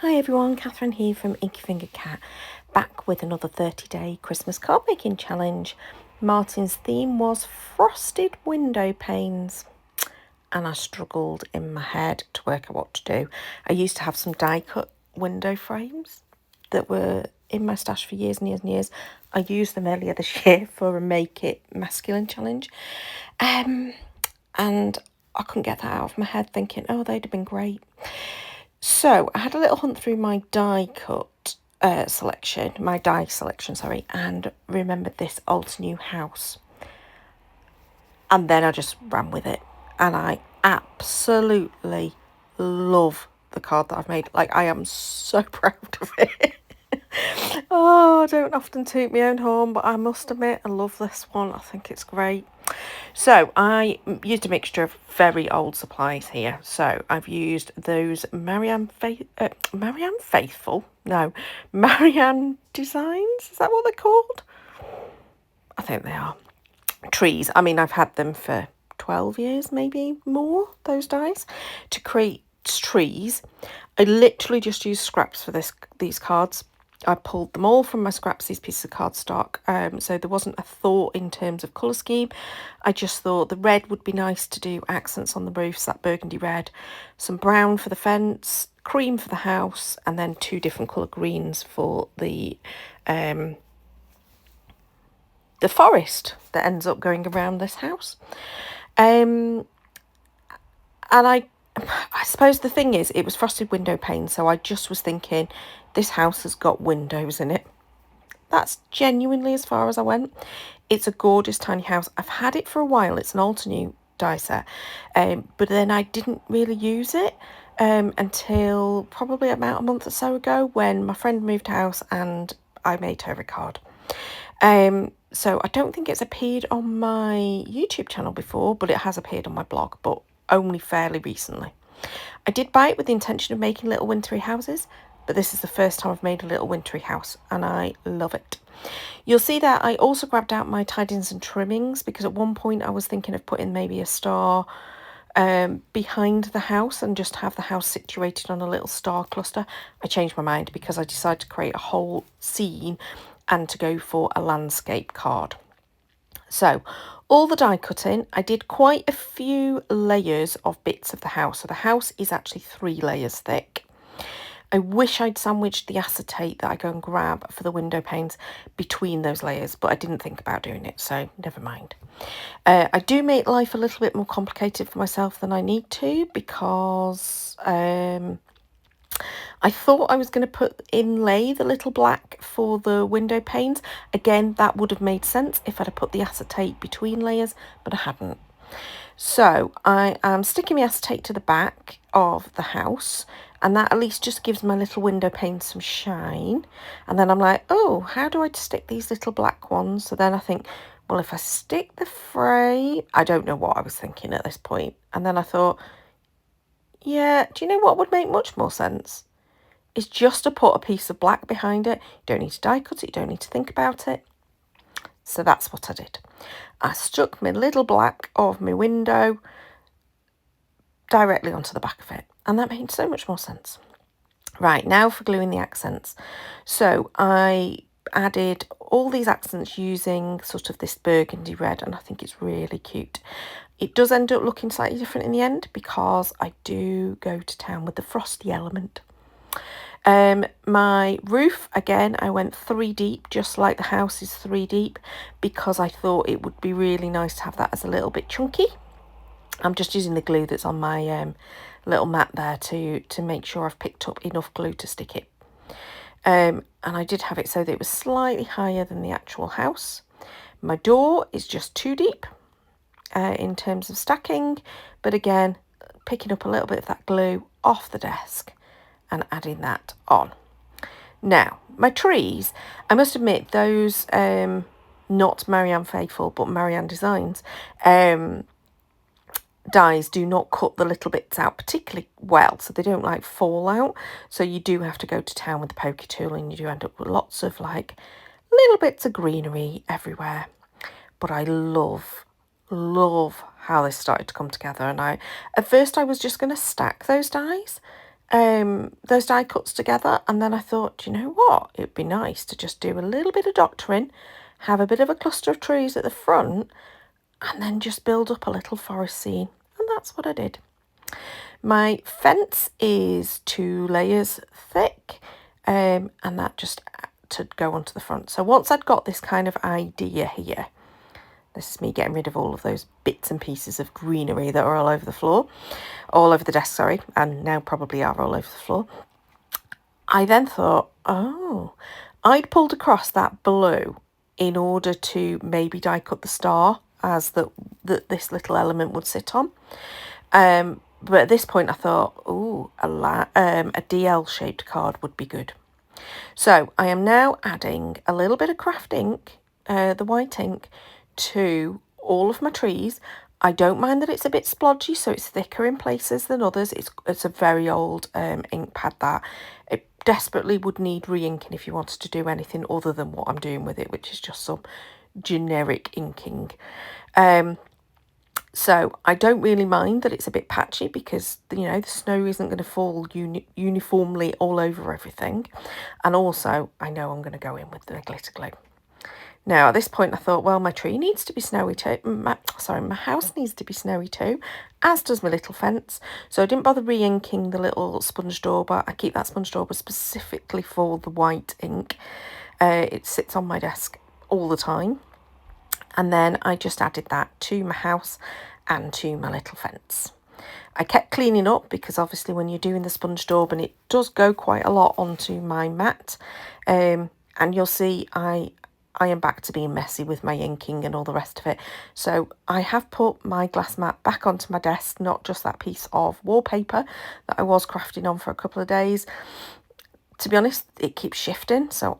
Hi everyone, Catherine here from Inky Finger Cat, back with another 30-day Christmas card making challenge. Martin's theme was Frosted Windowpanes, and I struggled in my head to work out what to do. I used to have some die-cut window frames that were in my stash for years and years and years. I used them earlier this year for a Make It Masculine challenge, and I couldn't get that out of my head, thinking, oh, they'd have been great. So I had a little hunt through my die selection, and remembered this old new house. And then I just ran with it. And I absolutely love the card that I've made. Like, I am so proud of it. Oh, I don't often toot my own horn, but I must admit I love this one. I think it's great. So I used a mixture of very old supplies here. So I've used those Marianne Designs. Is that what they're called? I think they are. Trees. I mean, I've had them for 12 years, maybe more, those dies, to create trees. I literally just used scraps for these cards. I pulled them all from my scraps, these pieces of cardstock. So there wasn't a thought in terms of colour scheme. I just thought the red would be nice to do accents on the roofs, that burgundy red, some brown for the fence, cream for the house, and then two different colour greens for the forest that ends up going around this house. And I suppose the thing is, it was frosted window pane, so I just was thinking, this house has got windows in it. That's genuinely as far as I went. It's a gorgeous tiny house. I've had it for a while. It's an Altenew die set, but then I didn't really use it until probably about a month or so ago, when my friend moved house and I made her a card. So I don't think it's appeared on my YouTube channel before, but it has appeared on my blog, but only fairly recently. I did buy it with the intention of making little wintry houses, but this is the first time I've made a little wintry house, and I love it. You'll see that I also grabbed out my tie-ins and trimmings, because at one point I was thinking of putting maybe a star behind the house and just have the house situated on a little star cluster. I changed my mind because I decided to create a whole scene and to go for a landscape card. So all the die cutting, I did quite a few layers of bits of the house. So the house is actually 3 layers thick. I wish I'd sandwiched the acetate that I go and grab for the window panes between those layers, but I didn't think about doing it, so never mind. I do make life a little bit more complicated for myself than I need to, because I thought I was going to inlay the little black for the window panes. Again, that would have made sense if I'd have put the acetate between layers, but I hadn't. So I am sticking the acetate to the back of the house, and that at least just gives my little window panes some shine. And then I'm like, oh, how do I stick these little black ones? So then I think, well, if I stick the frame, I don't know what I was thinking at this point. And then I thought, yeah, do you know what would make much more sense? Is just to put a piece of black behind it. You don't need to die cut it, you don't need to think about it. So that's what I did. I stuck my little black of my window directly onto the back of it, and that made so much more sense. Right, now for gluing the accents. So I added all these accents using sort of this burgundy red, and I think it's really cute. It does end up looking slightly different in the end because I do go to town with the frosty element. My roof, again, I went 3 deep, just like the house is 3 deep, because I thought it would be really nice to have that as a little bit chunky. I'm just using the glue that's on my little mat there to make sure I've picked up enough glue to stick it. And I did have it so that it was slightly higher than the actual house. My door is just 2 deep in terms of stacking, but again, picking up a little bit of that glue off the desk and adding that on. Now, my trees, I must admit, those, not Marianne Faithful, but Marianne Designs, dies do not cut the little bits out particularly well, so they don't like fall out. So you do have to go to town with the pokey tool, and you do end up with lots of like little bits of greenery everywhere. But I love how this started to come together. And at first I was just going to stack those dies, those die cuts together, and then I thought, you know what, it'd be nice to just do a little bit of doctoring, have a bit of a cluster of trees at the front, and then just build up a little forest scene. And that's what I did. My fence is 2 layers thick, and that just to go onto the front. So once I'd got this kind of idea here, this is me getting rid of all of those bits and pieces of greenery that are all over the floor, all over the desk, sorry, and now probably are all over the floor. I then thought, oh, I'd pulled across that blue in order to maybe die cut the star as this little element would sit on. But at this point I thought, oh, a DL shaped card would be good. So I am now adding a little bit of craft ink, the white ink, to all of my trees. I don't mind that it's a bit splodgy, so it's thicker in places than others. It's a very old ink pad that it desperately would need re-inking if you wanted to do anything other than what I'm doing with it, which is just some generic inking. So I don't really mind that it's a bit patchy because, you know, the snow isn't going to fall uniformly all over everything. And also, I know I'm going to go in with the glitter glue. Now, at this point, I thought, well, my tree needs to be snowy too. My house needs to be snowy too, as does my little fence. So I didn't bother re-inking the little sponge dauber. I keep that sponge dauber specifically for the white ink. It sits on my desk all the time. And then I just added that to my house and to my little fence. I kept cleaning up because obviously when you're doing the sponge daub, and it does go quite a lot onto my mat, and you'll see I am back to being messy with my inking and all the rest of it. So I have put my glass mat back onto my desk, not just that piece of wallpaper that I was crafting on for a couple of days. To be honest, it keeps shifting, so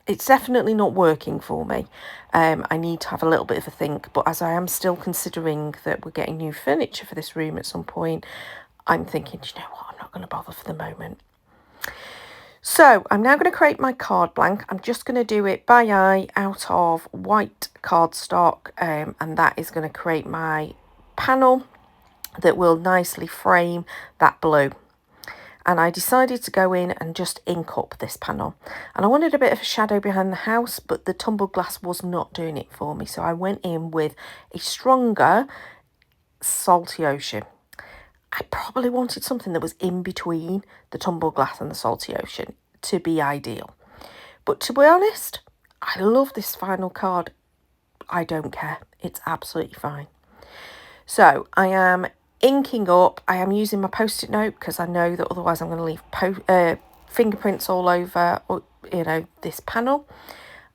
it's definitely not working for me. I need to have a little bit of a think, but as I am still considering that we're getting new furniture for this room at some point, I'm thinking, you know what, I'm not going to bother for the moment. So I'm now going to create my card blank. I'm just going to do it by eye out of white cardstock, and that is going to create my panel that will nicely frame that blue. And I decided to go in and just ink up this panel. And I wanted a bit of a shadow behind the house, but the tumbled glass was not doing it for me. So I went in with a stronger salty ocean. I probably wanted something that was in between the tumbled glass and the salty ocean to be ideal. But to be honest, I love this final card. I don't care. It's absolutely fine. So I am inking up. I am using my post-it note because I know that otherwise I'm going to leave fingerprints all over, you know, this panel.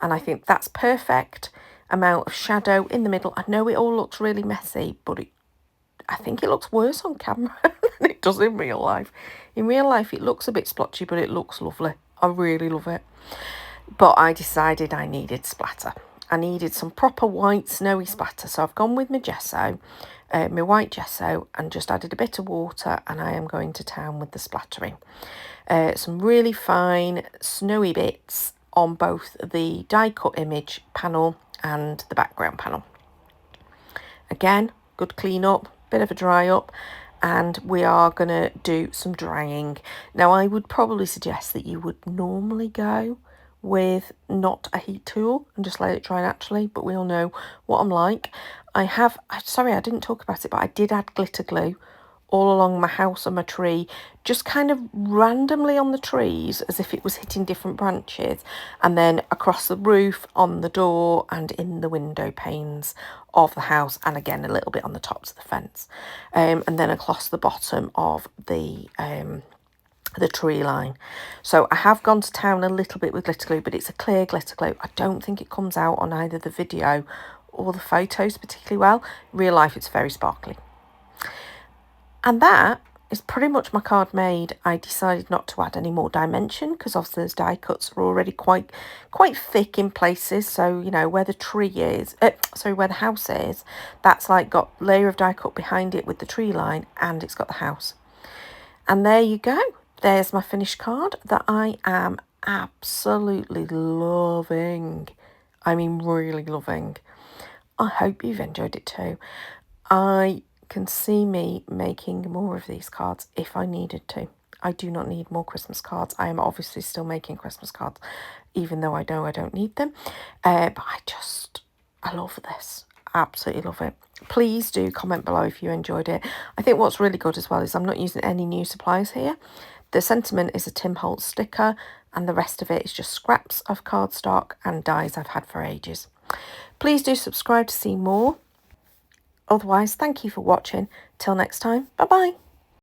And I think that's perfect amount of shadow in the middle. I know it all looks really messy, but I think it looks worse on camera than it does in real life. In real life, it looks a bit splotchy, but it looks lovely. I really love it. But I decided I needed splatter. I needed some proper white snowy splatter. So I've gone with my gesso, my white gesso, and just added a bit of water, and I am going to town with the splattering. Some really fine snowy bits on both the die cut image panel and the background panel. Again, good clean up, bit of a dry up, and we are going to do some drying. Now, I would probably suggest that you would normally go with not a heat tool and just let it dry naturally, but we all know what I'm like. Sorry, I didn't talk about it, but I did add glitter glue all along my house and my tree, just kind of randomly on the trees as if it was hitting different branches, and then across the roof, on the door, and in the window panes of the house, and again a little bit on the tops of the fence, and then across the bottom of the tree line. So I have gone to town a little bit with glitter glue, but it's a clear glitter glue. I don't think it comes out on either the video or the photos particularly well. In real life, it's very sparkly. And that is pretty much my card made. I decided not to add any more dimension because obviously those die cuts are already quite thick in places. So, you know, where the tree is, where the house is, that's like got layer of die cut behind it with the tree line, and it's got the house. And there you go. There's my finished card that I am absolutely loving. I mean, really loving. I hope you've enjoyed it too. I can see me making more of these cards if I needed to. I do not need more Christmas cards. I am obviously still making Christmas cards, even though I know I don't need them. But I love this. Absolutely love it. Please do comment below if you enjoyed it. I think what's really good as well is I'm not using any new supplies here. The sentiment is a Tim Holtz sticker, and the rest of it is just scraps of cardstock and dies I've had for ages. Please do subscribe to see more. Otherwise, thank you for watching. Till next time, bye bye.